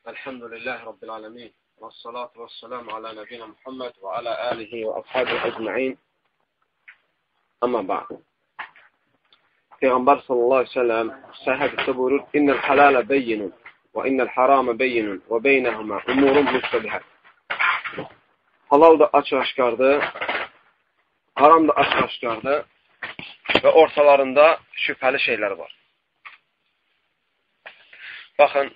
Elhamdülillahi Rabbil alemin. Vessalatu vesselamu ala nebina Muhammed ve ala alihi ve ashabihi ecma'in. Amma ba'd. Peygamber sallallahu aleyhi ve sellem sahih hadiste buyurur: "İnnel halale beyinun ve innel harame beyinun ve beynehuma umurun mustabihat." Halal da açıq-aşkardır, haram da açıq-aşkardır və ortalarında şübhəli şeylər var. Baxın,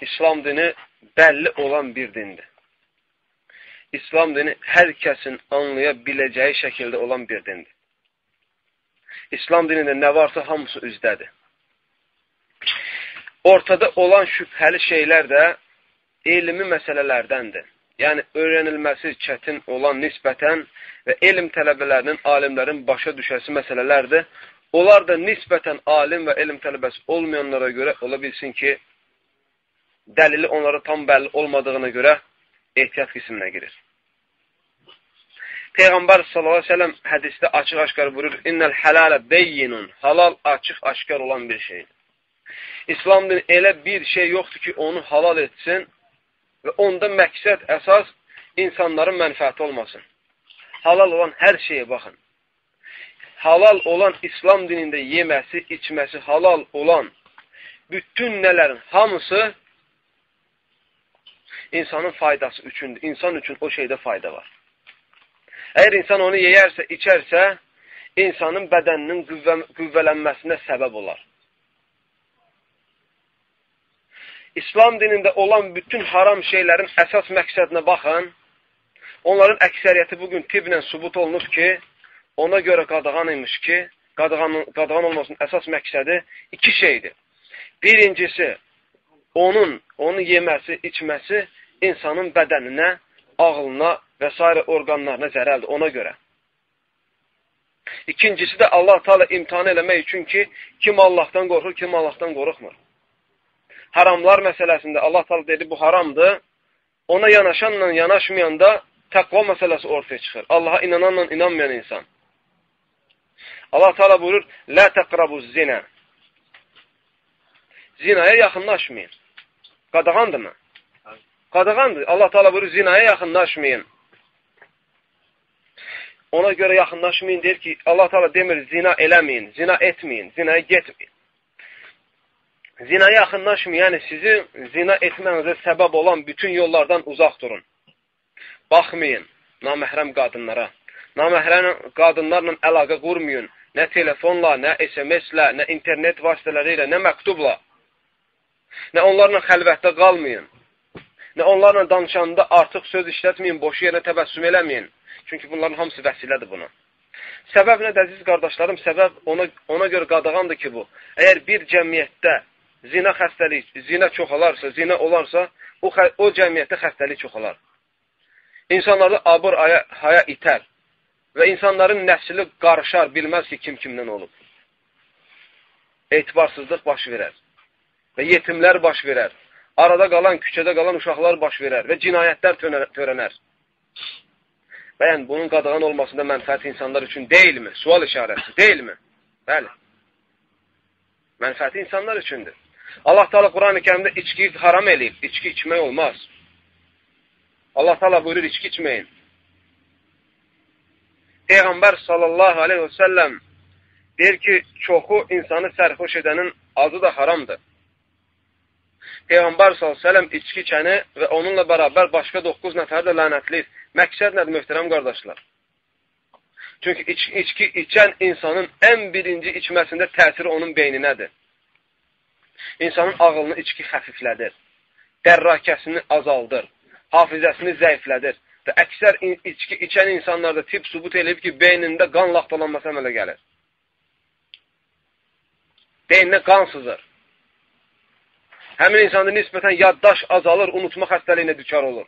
İslam dini bəlli olan bir dindir. İslam dini hər kəsin anlaya biləcəyi şəkildə olan bir dindir. İslam dinində nə varsa hamısı üzdədir. Ortada olan şübhəli şeylər də elmi məsələlərdəndir. Yəni, öyrənilməsi çətin olan nisbətən və elm tələbələrinin, alimlərin başa düşəsi məsələlərdir. Onlar da nisbətən alim və elm tələbəsi olmayanlara görə ola bilsin ki, dəlili onlara tam bəlli olmadığına görə ehtiyat qisminə girir. Peyğəmbər sallallahu aleyhi ve sellem hədisdə açıq-aşkar buyurur: "İnnel halale beyyinun." Halal açıq-aşkar olan bir şeydir. İslam dini elə bir şey yoxdur ki, onu halal etsin və onda məqsəd, əsas insanların mənfəəti olmasın. Halal olan hər şeyə baxın. Halal olan İslam dinində yeməsi, içməsi halal olan bütün nələrin hamısı insanın faydası üçündür. İnsan üçün o şeydə fayda var. Əgər insan onu yeyərsə, içərsə, insanın bədəninin qüvvələnməsinə səbəb olar. İslam dinində olan bütün haram şeylərin əsas məqsədinə baxın. Onların əksəriyyəti bugün tiblə sübut olunub ki, ona görə qadağan imiş ki, qadağan olmasının əsas məqsədi iki şeydir. Birincisi, onu yeməsi, içməsi insanın bədəninə, ağlına və s. orqanlarına zərərdir, ona görə. İkincisi də Allah Teala imtihan eləmək üçün ki, kim Allahdan qorxur, kim Allahdan qorxmur. Haramlar məsələsində Allah Teala dedi, bu haramdır. Ona yanaşanla yanaşmayan da təqva məsələsi ortaya çıxır. Allaha inananla inanmayan insan. Allah Teala buyurur: "La taqrabuz zina." Zinaya yaxınlaşmayın. Qadağandır mı? Qadağandır. Allah Teala buyurur: "Zinaya yaxınlaşmayın." Ona görə yaxınlaşmayın deyir ki, Allah Teala demir zina eləməyin, zina etməyin, zinaya getməyin. Zinaya yaxınlaşmayın, yəni sizin zina etmənizə səbəb olan bütün yollardan uzaq durun. Baxmayın naməhrəm qadınlara. Naməhrəm qadınlarla əlaqə qurmayın. Nə telefonla, nə SMS-lə, nə internet vasitələri ilə, nə məktubla. Nə onlarla xəlvətdə qalmayın. Nə onlarla danışanda artıq söz işlətməyin, boşu yerə təbəssüm eləməyin. Çünki bunların hamısı vəsilədir buna. Səbəb nədir, əziz qardaşlarım? Səbəb ona görə qadağandır ki, bu. Əgər bir cəmiyyətdə zina xəstəlik, zina çoxalarsa, zina olarsa, o cəmiyyətdə xəstəlik çoxalar. İnsanlarda abır, haya itər və insanların nəsli qarışar, bilməz ki, kim kimdən olub. Etibarsızlıq baş verər və yetimlər baş verər. Arada qalan, küçədə qalan uşaqlar baş verər və cinayətlər törənər. Və yəni, bunun qadağan olmasında mənfəət insanlar üçün deyilmi? Sual işarəsi, deyilmi? Bəli. Mənfəəti insanlar üçündür. Allah Teala Quran-ı Kərimdə içkiyi haram eləyib. İçki içmək olmaz. Allah Teala buyurur, içki içməyin. Peyğəmbər sallallahu aleyhi və səlləm deyir ki, çoxu insanı sərxoş edənin adı da haramdır. Peyğəmbər sallallahu aleyhi və səlləm içki içəni və onunla bərabər başqa 9 nəfər də lənətləyir. Məqsəd nədir, möhtərəm qardaşlar? Çünki içki içən insanın ən birinci içməsində təsiri onun beyninədir. İnsanın ağlını içki xəfiflədir, dərrakəsini azaldır, hafizəsini zəiflədir və əksər içki içən insanlarda tip sübut edib ki, beynində qan laxtalanması əmələ gəlir. Beyninə qan sızır. Həmin insanda nisbətən yaddaş azalır, unutma xəstəliyinə düçar olur.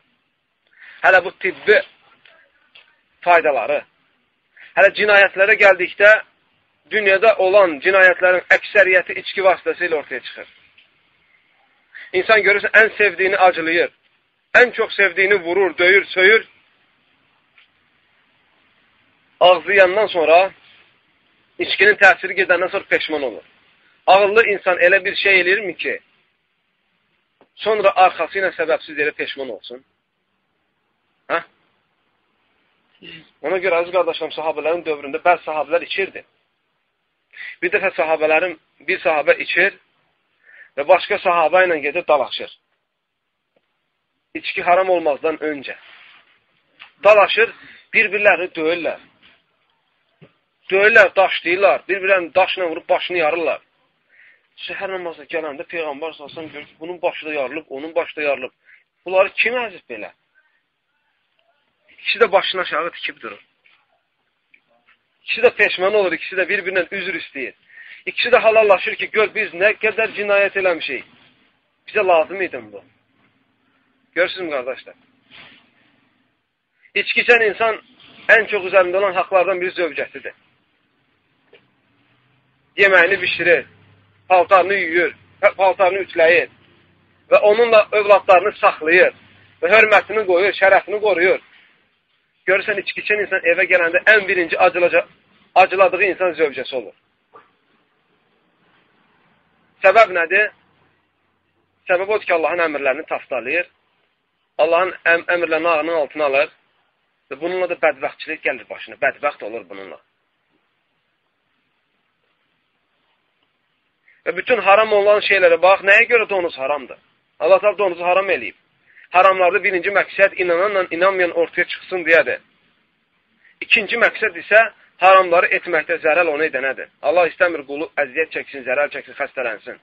Hələ bu tibbi faydaları. Hələ cinayətlərə gəldikdə, dünyada olan cinayətlərin əksəriyyəti içki vasitəsilə ortaya çıxır. İnsan görürsə, ən sevdiyini acılayır, ən çox sevdiyini vurur, döyür, söyür. Ağzı yandan sonra, içkinin təsiri gedəndən sonra peşman olur. Ağıllı insan elə bir şey eləyirmi ki, sonra arxası ilə səbəbsiz yerə peşman olsun? Hə? Ona görə aziz qardaşlarım, sahabələrin dövründə bəzi sahabələr içirdi. Bir dəfə bir sahabə içir və başqa sahabə ilə gedir dalaşır. İçki haram olmazdan öncə. Dalaşır, bir-birlərini döyürlər. Döyürlər, daşlayırlar, bir-birlərini daşla vurub başını yarırlar. Səhər namazına gələndə Peyğəmbər salsan görür ki, bunun başı da yarılıb, onun başı da yarılıb. Bunları kim əzib belə? İkisi də başını aşağı tikib durur. İkisi də peşman olur, ikisi də bir-birindən üzr istəyir. İkisi də halallaşır ki, gör biz nə qədər cinayət eləmişik. Bizə lazım idi bu. Görürsünüz mü, qardaşlar? İçki içən insan ən çox üzərində olan haqlardan biri zövcəsidir. Yeməyini bişirir, paltarını yuyur, paltarını ütləyir və onunla övladlarını saxlayır və hörmətini qoyur, şərəfini qoruyur. Görürsən, içki içən insan evə gələndə ən birinci acıladığı insan zövcəsi olur. Səbəb nədir? Səbəb odur ki, Allahın əmrlərini taftalayır, Allahın əmrlərini ağının altına alır və bununla da bədbəxtçilik gəlir başına, bədbəxt olur bununla. Və bütün haram olan şeylərə bax, nəyə görə donuz haramdır? Allah təala donuzu haram eləyib. Haramlarda birinci məqsəd inananla inanmayan ortaya çıxsın deyədir. İkinci məqsəd isə haramları etməkdə zərər ona edənədir. Allah istəmir qulu əziyyət çəksin, zərər çəksin, xəstələnsin.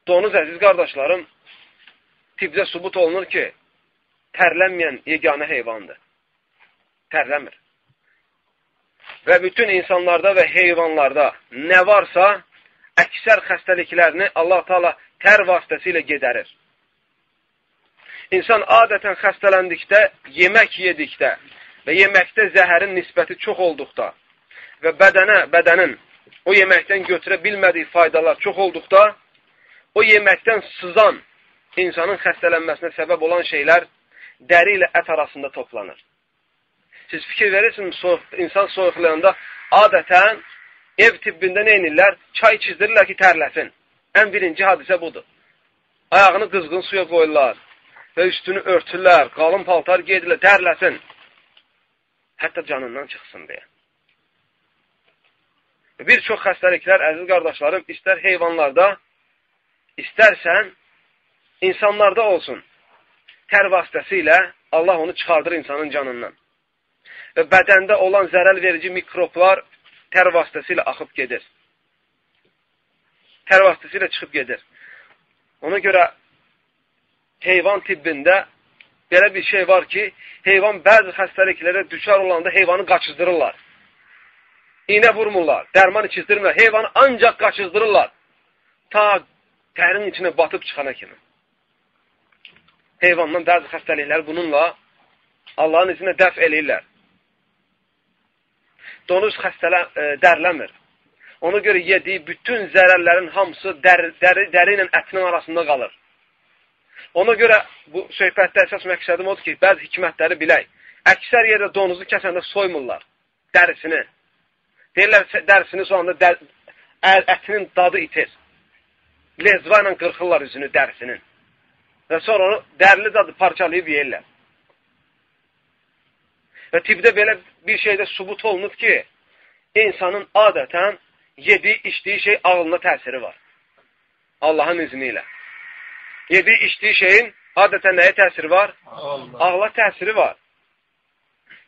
Donuz, əziz qardaşlarım, tibdə sübut olunur ki, tərlənməyən yeganə heyvandır. Tərləmir. Və bütün insanlarda və heyvanlarda nə varsa, əksər xəstəliklərini Allah Teala tər vasitəsilə gedərir. İnsan adətən xəstələndikdə, yemək yedikdə və yeməkdə zəhərin nisbəti çox olduqda və bədənin o yeməkdən götürə bilmədiyi faydalar çox olduqda, o yeməkdən sızan insanın xəstələnməsinə səbəb olan şeylər dəri ilə ət arasında toplanır. Siz fikir verirsiniz, insan soyuqlayanda adətən ev tibbində nə edirlər? Çay içizdirirlər ki, tərləsin. Ən birinci hadisə budur. Ayağını qızğın suya qoyurlar və üstünü örtürlər, qalın paltar geydirlər, tərləsin. Hətta canından çıxsın deyə. Bir çox xəstəliklər, əziz qardaşlarım, istər heyvanlarda, istərsən insanlarda olsun. Tər vasitəsilə Allah onu çıxardır insanın canından. Və bədəndə olan zərər verici mikroblar tər vasitəsilə axıb gedir. Tər vasitəsilə çıxıb gedir. Ona görə heyvan tibbində belə bir şey var ki, heyvan bəzi xəstəliklərə düşər olanda heyvanı qaçızdırırlar. İğnə vurmurlar, dərman içizdirmirlər. Heyvanı ancaq qaçızdırırlar. Ta tərin içinə batıb çıxana kimi. Heyvandan bəzi xəstəliklər bununla Allahın izinə dəf eləyirlər. Donuz dərləmir. Ona görə yediyi bütün zərərlərin hamısı dəri ilə ətinin arasında qalır. Ona görə bu söhbətdə əsas məqsədim odur ki, bəzi hikmətləri bilək. Əksər yerdə donuzu kəsəndə soymurlar dərisini. Deyirlər, dərisini soğanda ətinin dadı itir. Lezva ilə qırxırlar üzünü dərisinin. Və sonra onu dərli dadı parçalayıb yeyirlər. Və tibdə belə bir şeydə sübut olunub ki, insanın adətən yediyi, içdiyi şey ağlına təsiri var. Allahın izni ilə. Yediyi, içdiyi şeyin adətən nəyə təsiri var? Ağla təsiri var.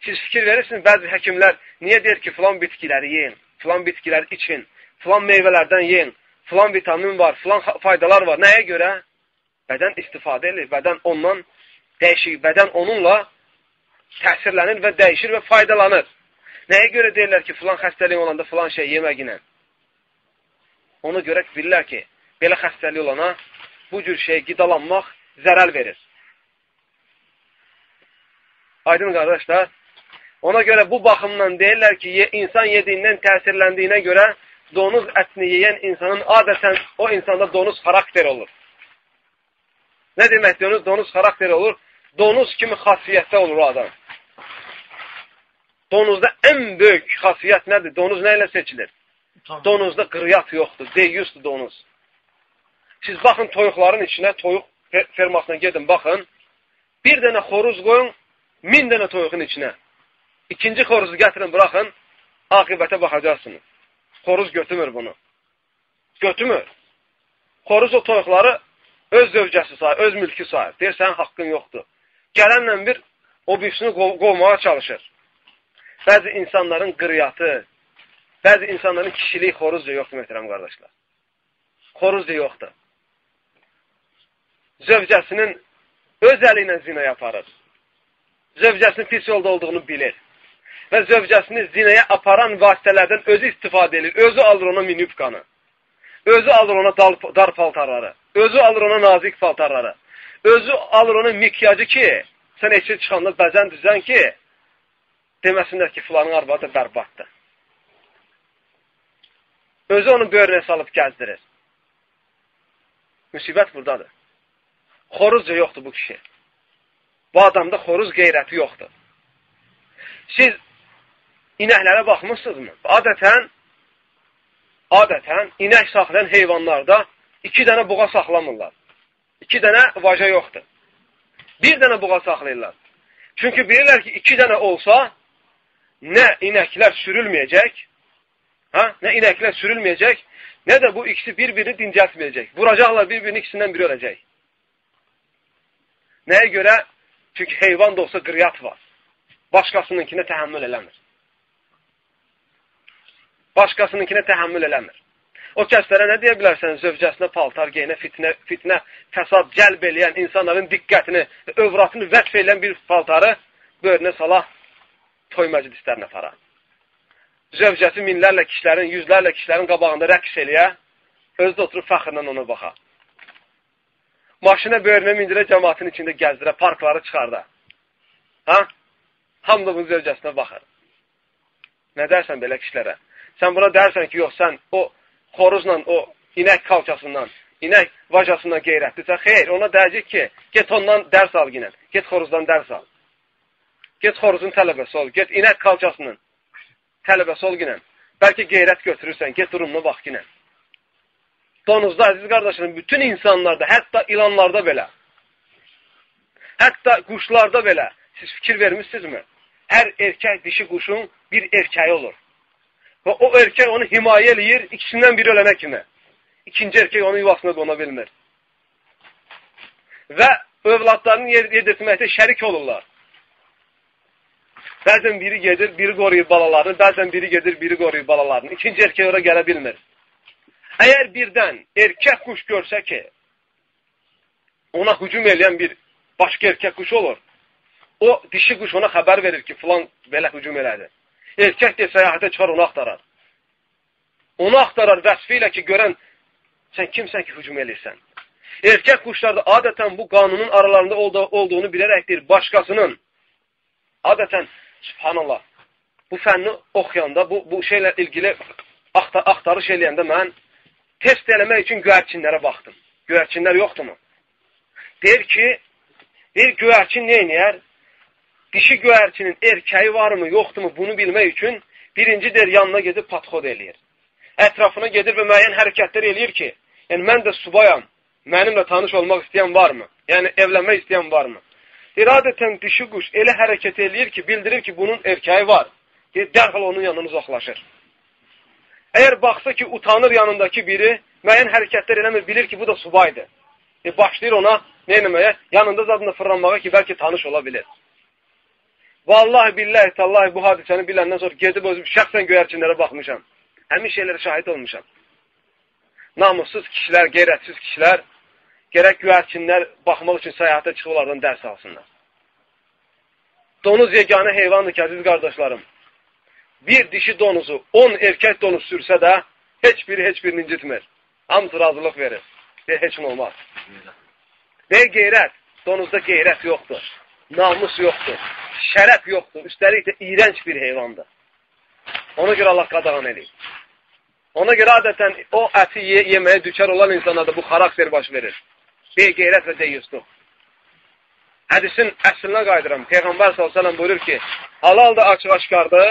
Siz fikir verirsiniz, bəzi həkimlər niyə deyir ki, filan bitkiləri yeyin, filan bitkiləri için, filan meyvələrdən yeyin, filan vitamin var, filan faydalar var. Nəyə görə? Bədən istifadə edir, bədən ondan dəyişir, bədən onunla təsirlənir və dəyişir və faydalanır. Nəyə görə deyirlər ki, filan xəstəlik olanda filan şey yeməginə? Ona görə bilirlər ki, belə xəstəlik olana bu cür şey qidalanmaq zərər verir. Aydın qardaşlar, ona görə bu baxımdan deyirlər ki, insan yediyindən təsirləndiyinə görə donuz ətini yeyən insanın adətən o insanda donuz xarakter olur. Nə demək donuz xarakter olur? Donuz kimi xasiyyətdə olur o adam. Donuzda ən böyük xasiyyət nədir? Donuz nə ilə seçilir? Donuzda qıryat yoxdur, deyyusdur donuz. Siz baxın toyuqların içinə, toyuq fermasına gedin, baxın. Bir dənə xoruz qoyun, 1000 dənə toyuqun içinə. İkinci xoruzu gətirin, bıraxın, aqibətə baxacaqsınız. Xoruz götürmür bunu. Götürmür. Xoruz o toyuqları öz zövcəsi sayır, öz mülkü sayır. Deyir, sənin haqqın yoxdur. Gələnlə bir o birisini qovmağa çalışır. Bəzi insanların qıryatı, bəzi insanların kişiliyi xoruzca yoxdur, möhtərəm qardaşlar. Xoruzca yoxdur. Zövcəsinin öz əli ilə zinaya aparır. Zövcəsinin pis yolda olduğunu bilir. Və zövcəsini zinaya aparan vasitələrdən özü istifadə edir. Özü alır ona minibkanı. Özü alır ona dar paltarları. Özü alır ona nazik paltarları. Özü alır ona mikyacı ki, sən eşit çıxanda bəzən düzən ki, deməsinlər ki, filanın arvadı bərbaddır. Özü onu böyrünə salıb gəzdirir. Müsibət buradadır. Xoruzca yoxdur bu kişi. Bu adamda xoruz qeyrəti yoxdur. Siz inəklərə baxmışsınızmı? Adətən inək saxlayan heyvanlarda 2 dənə buğa saxlamırlar. 2 dənə vaja yoxdur. 1 dənə buğa saxlayırlar. Çünki bilirlər ki, 2 dənə olsa, nə inəklər sürülməyəcək, nə də bu ikisi bir-birini dincəltməyəcək. Vuracaqlar bir-birinin ikisindən biri öləcək. Nəyə görə? Çünki heyvan da olsa qıryat var. Başqasınınkine təhəmmül eləmir. Başqasınınkine təhəmmül eləmir. O kəslərə nə deyə bilərsən? Zövcəsinə paltar geyinə, fitnə, fəsad cəlb eləyən, insanların diqqətini, övratını vəqf eləyən bir paltarı böyrünə sala, toy məclislərinə para. Zövcəsi minlərlə kişilərin, yüzlərlə kişilərin qabağında rəqs eləyə, özü də oturub fəxrlə ona baxa. Maşına böyrünə mindirə, cəmatın içində gəzdirə, parkları çıxarda. Hamda bunun zövcəsinə baxır. Nə dərsən belə kişilərə? Sən buna dərsən ki, yox, sən o xoruzla, o inək kalçasından, inək vajasından qeyrətlisən. Xeyr, ona deyəcək ki, get ondan dərs al ginən, get xoruzdan dərs al. Get xoruzun tələbəsi ol, get inək kalçasının tələbəsi ol ginən. Bəlkə qeyrət götürürsən, get durumuna bax ginən. Donuzda, əziz qardaşlarım, bütün insanlarda, hətta ilanlarda belə, hətta quşlarda belə, siz fikir vermişsinizmi? Hər erkək dişi quşun bir erkəyi olur. Və o erkək onu himayə eləyir, ikisindən biri ölənə kimi. İkinci erkək onun yuvasına qona bilmir. Və övladlarını yedirtməkdə şərik olurlar. Bəzən biri gedir, biri qoruyur balalarını, bəzən biri gedir, biri qoruyur balalarını. İkinci erkək ora gələ bilmir. Əgər birdən erkək quş görsə ki, ona hücum eləyən bir başqa erkək quş olur, o dişi quş ona xəbər verir ki, filan belə hücum elədi. Erkək də səyahətə çıxar, onu axtarar. Onu axtarar vəsfi ilə ki, görən, sən kimsən ki, hücum eləyirsən. Erkək quşlarda adətən bu qanunun aralarında olduğunu bilərəkdir. Başqasının, adətən, subhanallah, bu fənni oxuyanda, bu şeylə ilgili axtarış eləyəndə mən test eləmək üçün göyərçinlərə baxdım. Göyərçinlər yoxdurmu? Deyir ki, göyərçin nə eləyər? Dişi göyərçinin erkəyi varmı, yoxdurmu bunu bilmək üçün birinci der yanına gedib patxod eləyir. Ətrafına gedir və müəyyən hərəkətlər eləyir ki, yəni mən də subayam, mənimlə tanış olmaq istəyən varmı? Yəni evlənmək istəyən varmı? İradətən dişi quş elə hərəkət eləyir ki, bildirir ki, bunun erkəyi var. Dərhal onun yanına uzaqlaşır. Əgər baxsa ki, utanır yanındakı biri, müəyyən hərəkətlər eləmir, bilir ki, bu da subaydır. Başlayır ona nə eləməyə? Yanında zadında fırlanmağa ki, bəlkə tanış ola bilir. Vallahi, billahi, tallahi bu hadisəni biləndən sonra gedib özüm şəxsən göyərçinlərə baxmışam. Həmin şeylərə şahid olmuşam. Namussuz kişilər, qeyrətsiz kişilər, gərək göyərçinlər baxmaq üçün səyahətə çıxılardan dərs alsınlar. Donuz yeganə heyvandır ki, əziz qardaşlarım. Bir dişi donuzu, 10 erkək donuz sürsə də, heç birini incitmir. Hamısı razılıq verir. Heç nə olmaz. Və qeyrət, donuzda qeyrət yoxdur. Namus yoxdur. Şərəf yoxdur. Üstəlik də iyrənc bir heyvandır. Ona görə Allah qadağan edir. Ona görə adətən o əti yeməyə düşər olan insanlarda bu xarakter baş verir. Qeyrət və deyyusluq. Hədisin əslinə qaydıram. Peyğəmbər s.ə.v buyurur ki, halal da açıq-aşkardı,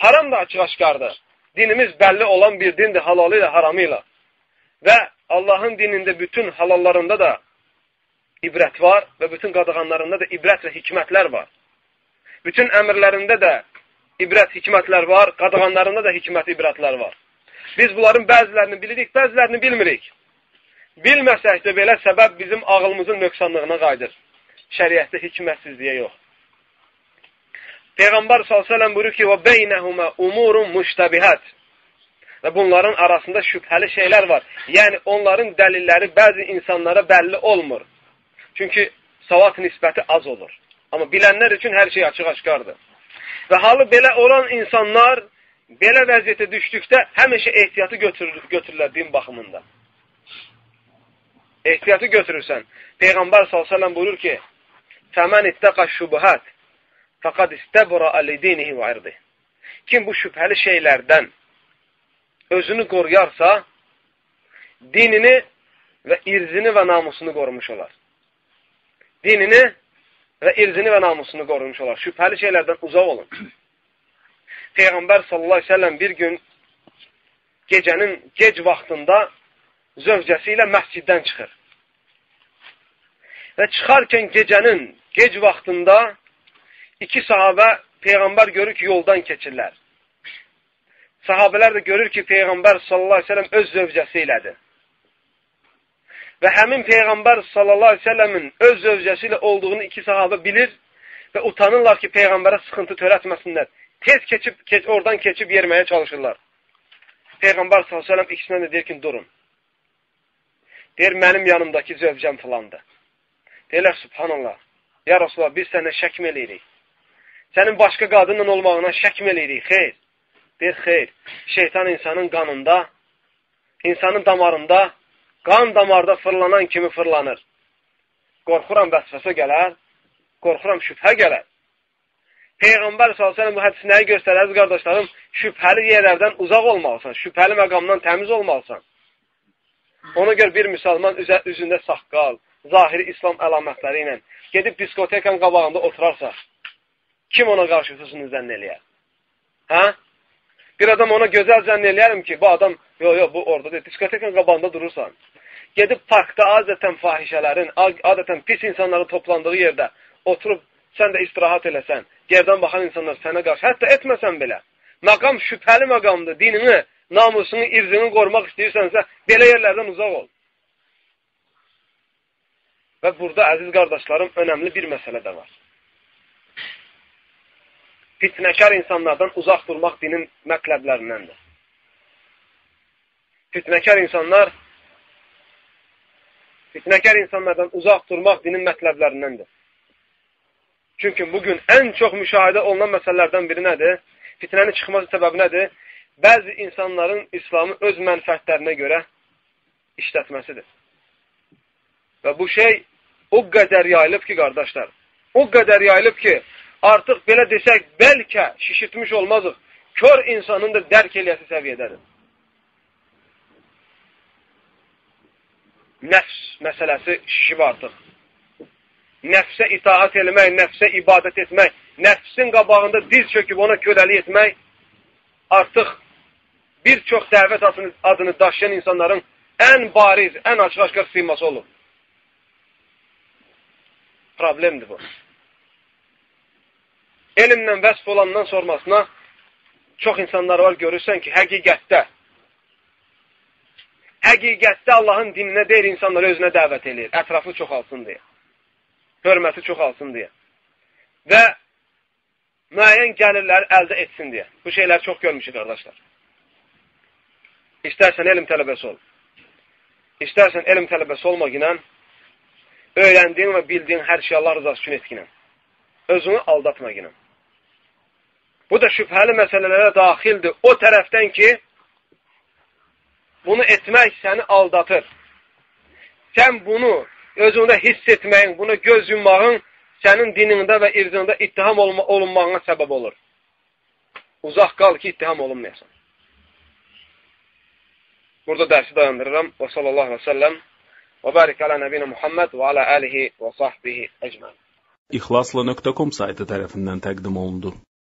haram da açıq-aşkardı. Dinimiz bəlli olan bir dindir halalı ilə, haramı ilə. Və Allahın dinində bütün halallarında da ibrət var və bütün qadağanlarında da ibrət və hikmətlər var. Bütün əmrlərində də ibrət, hikmətlər var, qadağanlarında da hikmət, ibrətlər var. Biz bunların bəzilərini bilirik, bəzilərini bilmirik. Bilməsək də belə səbəb bizim ağlımızın nöqsanlığına qayıdır. Şəriətdə hikmətsizliyə yox. Peyğəmbər s.ə.v buyurur ki, وَبَيْنَهُمَا اُمُورٌ مُشْتَبِهَتْ Və bunların arasında şübhəli şeylər var. Yəni, onların dəlilləri bəzi insanlara bəlli olmur. Çünki savat nisbəti az olur. Amma bilənlər üçün hər şey açıq-aşkardır. Və halı belə olan insanlar belə vəziyyətə düşdükdə həmişə ehtiyatı götürürlər din baxımında. Ehtiyatı götürürsən. Peyğəmbər s.ə.v buyurur ki, فَمَنْ اِتَّقَ الشُّبُهَاتِ فَقَدْ اِسْتَبْرَ لِدِينِهِ وَعِرْضِهِ Kim bu şübhəli şeylərdən özünü qoruyarsa, dinini və irzini və namusunu qorumuş olar. Dinini və irzini və namusunu qorumuş olar. Şübhəli şeylərdən uzaq olun. Peyğəmbər sallallahu aleyhi ve sellem bir gün gecənin gec vaxtında zövcəsi ilə məsciddən çıxır. Və çıxarkən gecənin gec vaxtında iki sahabə Peyğəmbər görür ki, yoldan keçirlər. Sahabələr də görür ki, Peyğəmbər sallallahu aleyhi ve sellem öz zövcəsi ilədir. Və həmin Peyğəmbər sallallahu aleyhi ve sellemin öz zövcəsi ilə olduğunu iki sahabə bilir və utanırlar ki, Peyğəmbərə sıxıntı törətməsinlər. Tez oradan keçib yerməyə çalışırlar. Peyğəmbər sallallahu aleyhi ve sellem ikisindən də deyir ki, durun. Deyir, mənim yanımdakı zövcəm filandır. Deyirlər, subhanallah, ya Rasulullah, biz sənə şək mi eləyirik? Sənin başqa qadınla olmağına şək mi eləyirik? Xeyr. Deyir, xeyr. Şeytan insanın qanında, insanın damarında, qan damarda fırlanan kimi fırlanır. Qorxuram vəsvəsə gələr, qorxuram şübhə gələr. Peyğəmbər s.ə.v bu hədisi nəyi göstərər, qardaşlarım? Şübhəli yerlərdən uzaq olmalısan, şübhəli məqamdan təmiz olmalısan. Ona görə bir müsəlman üzündə saqqal, zahiri İslam əlamətləri ilə gedib diskotekanın qabağında oturarsa, kim ona qarşı hüsnü zənn eləyər? Hə? Bir adam ona gözəl zənn eləyərim ki, bu adam, bu orada deyil, diskotekanın qabağında durursan. Gedib parkda adətən fahişələrin, adətən pis insanların toplandığı yerdə oturub sən də istirahat eləsən, yerdən baxan insanlar sənə qarşı, hətta etməsən belə. Məqam şübhəli məqamdır, dinini, namusunu, irzini qorumaq istəyirsənsə, belə yerlərdən uzaq ol. Və burada, əziz qardaşlarım, önəmli bir məsələ də var. Fitnəkar insanlardan uzaq durmaq dinin mətləblərindəndir. Fitnəkar insanlardan uzaq durmaq dinin mətləblərindəndir. Çünki bugün ən çox müşahidə olunan məsələlərdən biri nədir? Fitnənin çıxması səbəbi nədir? Bəzi insanların İslamı öz mənfəətlərinə görə işlətməsidir. Və bu şey o qədər yayılıb ki, qardaşlar, o qədər yayılıb ki, artıq belə desək, bəlkə şişirtmiş olmazıq, kör insanın da dərk eləyəsi səviyyədədir. Nəfs məsələsi şişib artıq. Nəfsə itaat eləmək, nəfsə ibadət etmək, nəfsin qabağında diz çöküb ona köləli etmək artıq bir çox dəvət adını daşıyan insanların ən bariz, ən açıq-aşkar sıyması olur. Problemdir bu. Elmlə vəsf olandan sormasına çox insanlar var, görürsən ki, həqiqətdə Allahın dininə deyir, insanları özünə dəvət edir, ətrafı çoxalsın deyə, hörməti çoxalsın deyə və müəyyən gəlirləri əldə etsin deyə. Bu şeyləri çox görmüşük, qardaşlar. İstərsən elm tələbəsi ol. İstərsən elm tələbəsi olmaq ilə öyrəndiyin və bildiyin hər şey Allah rızası üçün etkinə. Özünü aldatmaq ilə. Bu da şübhəli məsələlərə daxildir. O tərəfdən ki, bunu etmək səni aldatır. Sən bunu özündə hiss etməyin, buna göz yummağın sənin dinində və irzində ittiham olunmağına səbəb olur. Uzaq qal ki, ittiham olunmayasan. Burada dərsi dayandırıram. Və sallallahu aleyhi və səlləm və barik alə nəbinə Muhammed və alə əlihi və sahbihi əcmən. İxlasla.com saytı tərəfindən təqdim olundu.